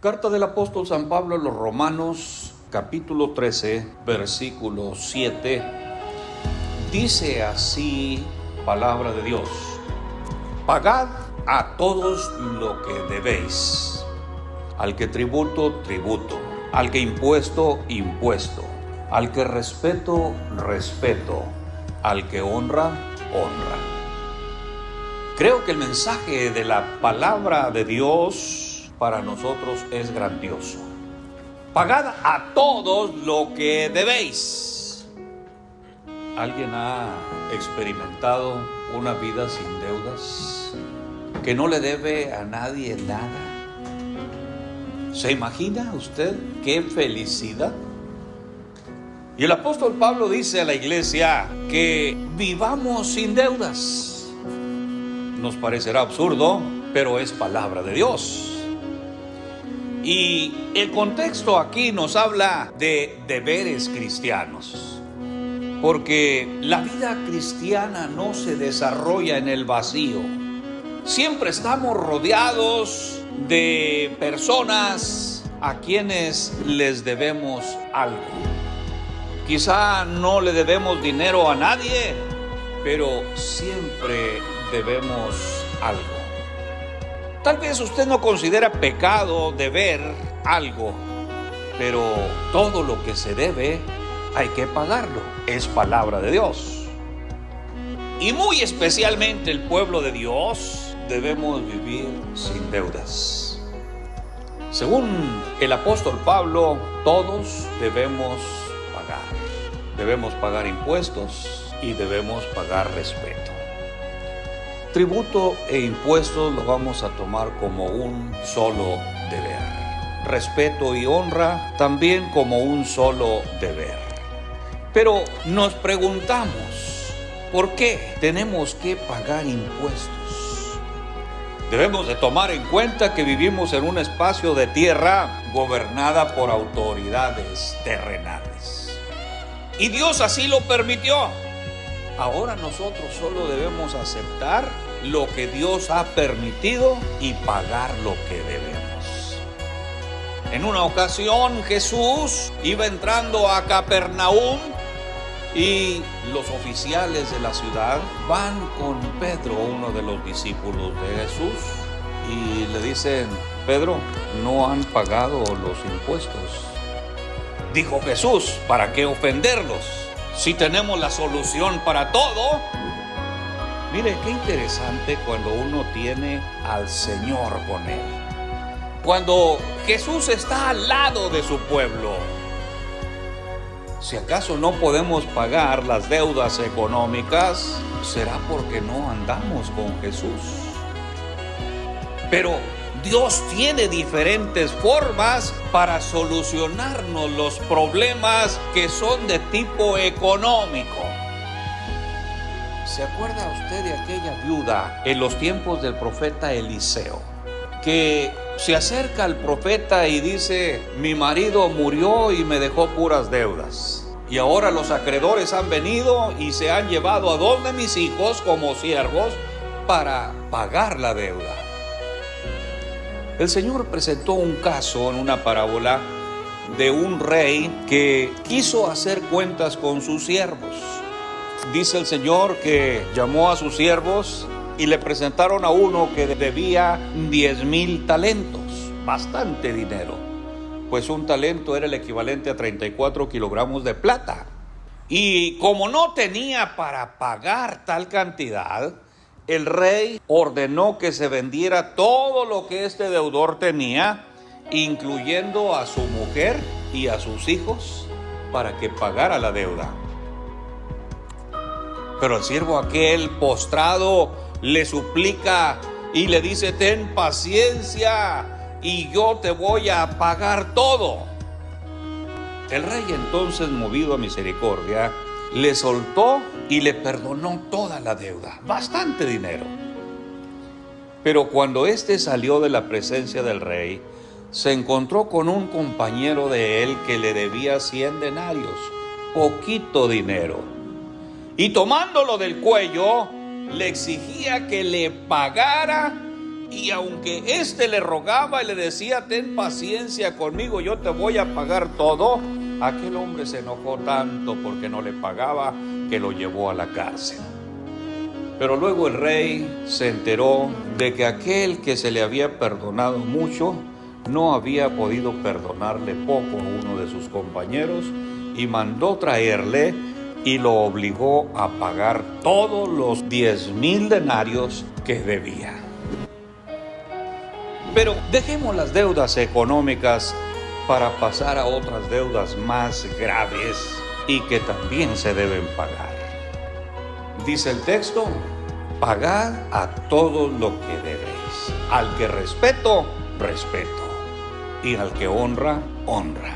Carta del apóstol San Pablo a los Romanos, capítulo 13, versículo 7. Dice así, palabra de Dios: pagad a todos lo que debéis, al que tributo, tributo, al que impuesto, impuesto, al que respeto, respeto, al que honra, honra. Creo que el mensaje de la palabra de Dios para nosotros es grandioso. Pagad a todos lo que debéis. ¿Alguien ha experimentado una vida sin deudas? Que no le debe a nadie nada. ¿Se imagina usted qué felicidad? Y el apóstol Pablo dice a la iglesia que vivamos sin deudas. Nos parecerá absurdo, pero es palabra de Dios. Y el contexto aquí nos habla de deberes cristianos, porque la vida cristiana no se desarrolla en el vacío. Siempre estamos rodeados de personas a quienes les debemos algo. Quizá no le debemos dinero a nadie, pero siempre debemos algo. Tal vez usted no considera pecado deber algo, pero todo lo que se debe hay que pagarlo. Es palabra de Dios. Y muy especialmente el pueblo de Dios debemos vivir sin deudas. Según el apóstol Pablo, todos debemos pagar. Debemos pagar impuestos y debemos pagar respeto. Tributo e impuestos lo vamos a tomar como un solo deber. Respeto y honra también como un solo deber. Pero nos preguntamos, ¿por qué tenemos que pagar impuestos? Debemos de tomar en cuenta que vivimos en un espacio de tierra gobernada por autoridades terrenales. Y Dios así lo permitió. Ahora nosotros solo debemos aceptar lo que Dios ha permitido y pagar lo que debemos. En una ocasión Jesús iba entrando a Capernaum y los oficiales de la ciudad van con Pedro, uno de los discípulos de Jesús, y le dicen: Pedro, no han pagado los impuestos. Dijo Jesús: ¿para qué ofenderlos? Si tenemos la solución para todo. Mire, qué interesante cuando uno tiene al Señor con él. Cuando Jesús está al lado de su pueblo. Si acaso no podemos pagar las deudas económicas, será porque no andamos con Jesús. Pero Dios tiene diferentes formas para solucionarnos los problemas que son de tipo económico. ¿Se acuerda usted de aquella viuda en los tiempos del profeta Eliseo? Que se acerca al profeta y dice: mi marido murió y me dejó puras deudas. Y ahora los acreedores han venido y se han llevado a 2 de mis hijos como siervos para pagar la deuda. El Señor presentó un caso en una parábola de un rey que quiso hacer cuentas con sus siervos. Dice el Señor que llamó a sus siervos y le presentaron a uno que debía 10,000 talentos, bastante dinero, pues un talento era el equivalente a 34 kilogramos de plata. Y como no tenía para pagar tal cantidad, el rey ordenó que se vendiera todo lo que este deudor tenía, incluyendo a su mujer y a sus hijos, para que pagara la deuda. Pero el siervo aquel, postrado, le suplica y le dice: ten paciencia y yo te voy a pagar todo. El rey entonces, movido a misericordia, le soltó y le perdonó toda la deuda, bastante dinero. Pero cuando éste salió de la presencia del rey, se encontró con un compañero de él que le debía 100 denarios, poquito dinero. Y tomándolo del cuello, le exigía que le pagara Y aunque éste le rogaba y le decía: ten paciencia conmigo, yo te voy a pagar todo, aquel hombre se enojó tanto porque no le pagaba, que lo llevó a la cárcel. Pero luego el rey se enteró de que aquel que se le había perdonado mucho no había podido perdonarle poco a uno de sus compañeros, y mandó traerle y lo obligó a pagar todos los 10,000 denarios que debía. Pero dejemos las deudas económicas para pasar a otras deudas más graves y que también se deben pagar. Dice el texto: pagad a todo lo que debéis. Al que respeto, respeto. Y al que honra, honra.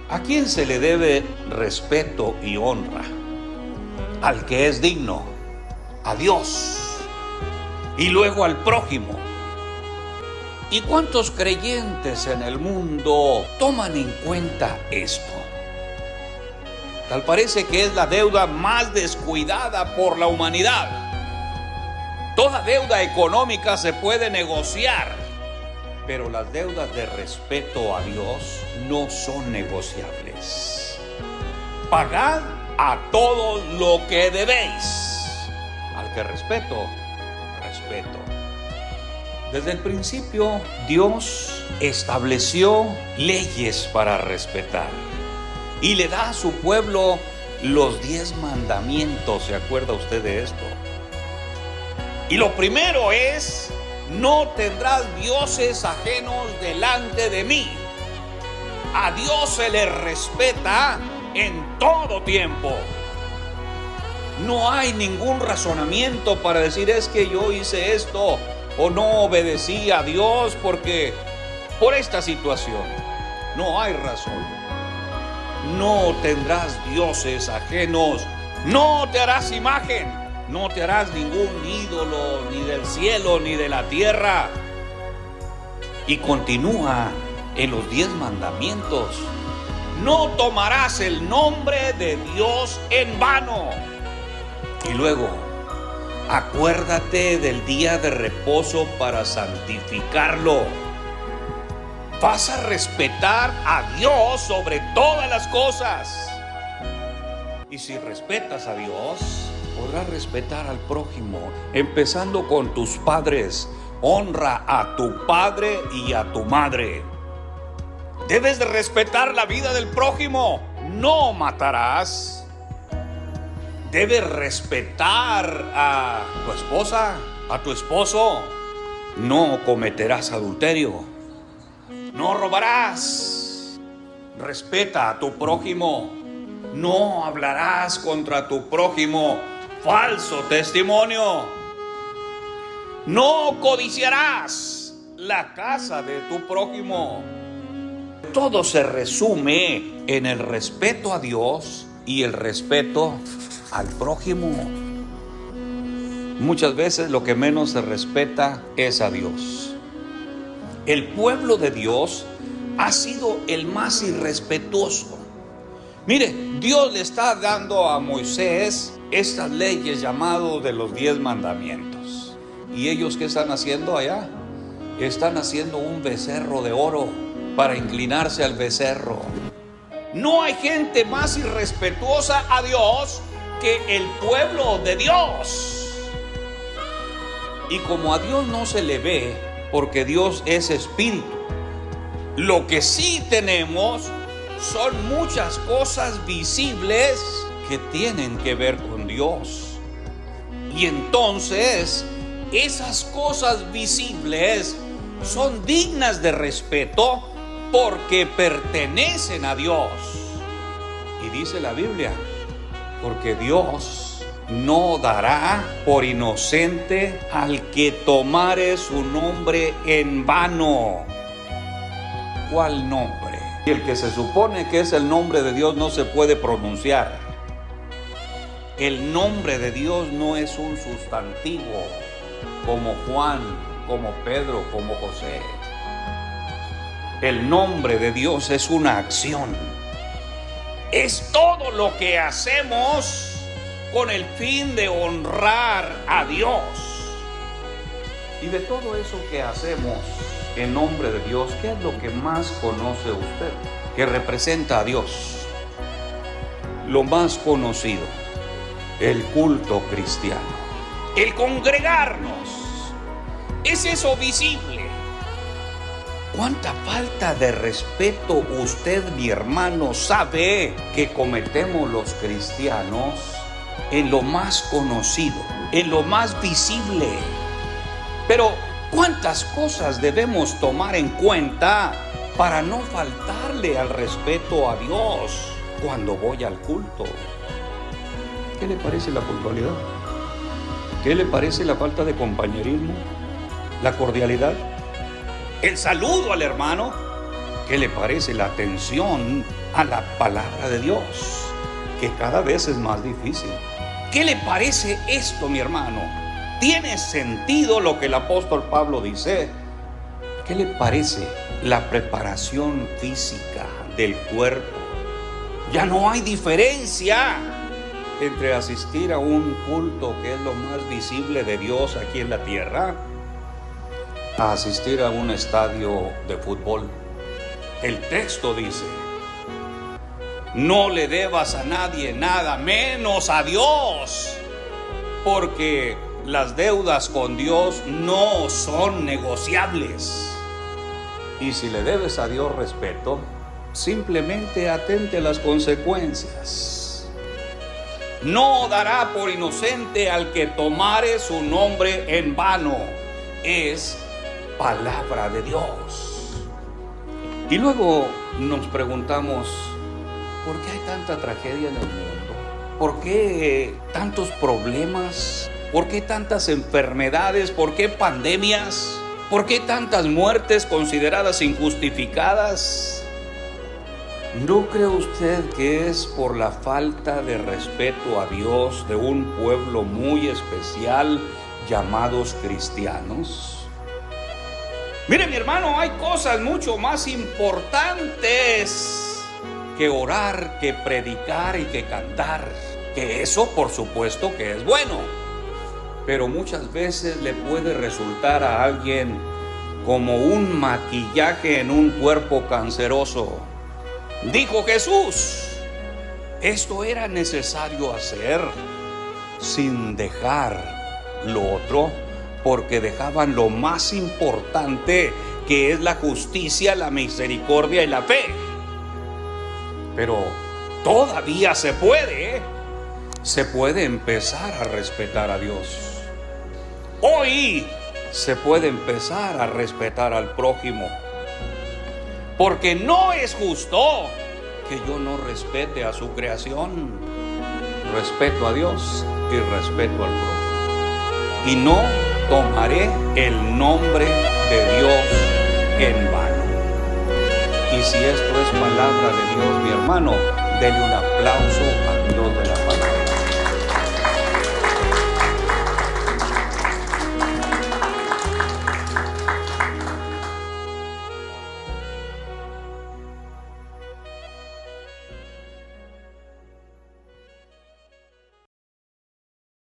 ¿A quién se le debe respeto y honra? Al que es digno, a Dios, y luego al prójimo. ¿Y cuántos creyentes en el mundo toman en cuenta esto? Tal parece que es la deuda más descuidada por la humanidad. Toda deuda económica se puede negociar, pero las deudas de respeto a Dios no son negociables. Pagad a todo lo que debéis. Al que respeto, respeto. Desde el principio, Dios estableció leyes para respetar y le da a su pueblo los 10 mandamientos. ¿Se acuerda usted de esto? Y lo primero es: no tendrás dioses ajenos delante de mí. A Dios se le respeta en todo tiempo. No hay ningún razonamiento para decir: es que yo hice esto o no obedecí a Dios porque por esta situación. No hay razón. No tendrás dioses ajenos. No te harás imagen. No te harás ningún ídolo, ni del cielo ni de la tierra. Y continúa en los 10 mandamientos: no tomarás el nombre de Dios en vano. Y luego: acuérdate del día de reposo para santificarlo. Vas a respetar a Dios sobre todas las cosas. Y si respetas a Dios, podrás respetar al prójimo, empezando con tus padres. Honra a tu padre y a tu madre. Debes de respetar la vida del prójimo. No matarás. Debes respetar a tu esposa, a tu esposo. No cometerás adulterio. No robarás. Respeta a tu prójimo. No hablarás contra tu prójimo falso testimonio. No codiciarás la casa de tu prójimo. Todo se resume en el respeto a Dios y el respeto al prójimo. Muchas veces lo que menos se respeta es a Dios. El pueblo de Dios ha sido el más irrespetuoso. Mire, Dios le está dando a Moisés estas leyes llamadas de los 10 mandamientos. ¿Y ellos qué están haciendo allá? Están haciendo un becerro de oro para inclinarse al becerro. No hay gente más irrespetuosa a Dios que el pueblo de Dios. Y como a Dios no se le ve, porque Dios es espíritu, lo que sí tenemos son muchas cosas visibles que tienen que ver con Dios. Y entonces esas cosas visibles son dignas de respeto porque pertenecen a Dios. Y dice la Biblia: porque Dios no dará por inocente al que tomare su nombre en vano. ¿Cuál nombre? Y el que se supone que es el nombre de Dios no se puede pronunciar. El nombre de Dios no es un sustantivo como Juan, como Pedro, como José. El nombre de Dios es una acción. Es todo lo que hacemos con el fin de honrar a Dios. Y de todo eso que hacemos en nombre de Dios, ¿qué es lo que más conoce usted? Que representa a Dios. Lo más conocido, el culto cristiano, el congregarnos. ¿Es eso visible? ¿Cuánta falta de respeto usted, mi hermano, sabe que cometemos los cristianos en lo más conocido, en lo más visible? Pero ¿cuántas cosas debemos tomar en cuenta para no faltarle al respeto a Dios cuando voy al culto? ¿Qué le parece la puntualidad? ¿Qué le parece la falta de compañerismo? ¿La cordialidad? ¿El saludo al hermano? ¿Qué le parece la atención a la palabra de Dios, que cada vez es más difícil? ¿Qué le parece esto, mi hermano? ¿Tiene sentido lo que el apóstol Pablo dice? ¿Qué le parece la preparación física del cuerpo? Ya no hay diferencia entre asistir a un culto, que es lo más visible de Dios aquí en la tierra, a asistir a un estadio de fútbol. El texto dice: no le debas a nadie nada, menos a Dios, porque las deudas con Dios no son negociables. Y si le debes a Dios respeto, simplemente atente a las consecuencias. No dará por inocente al que tomare su nombre en vano. Es palabra de Dios. Y luego nos preguntamos, ¿por qué hay tanta tragedia en el mundo? ¿Por qué tantos problemas? ¿Por qué tantas enfermedades? ¿Por qué pandemias? ¿Por qué tantas muertes consideradas injustificadas? ¿No cree usted que es por la falta de respeto a Dios de un pueblo muy especial llamados cristianos? Mire, mi hermano, hay cosas mucho más importantes que orar, que predicar y que cantar. Que eso, por supuesto, que es bueno. Pero muchas veces le puede resultar a alguien como un maquillaje en un cuerpo canceroso. Dijo Jesús, esto era necesario hacer sin dejar lo otro, porque dejaban lo más importante, que es la justicia, la misericordia y la fe. Pero todavía se puede empezar a respetar a Dios. Hoy se puede empezar a respetar al prójimo, porque no es justo que yo no respete a su creación. Respeto a Dios y respeto al prójimo. Y no tomaré el nombre de Dios en vano. Y si esto es palabra de Dios, mi hermano, denle un aplauso al Dios de la palabra.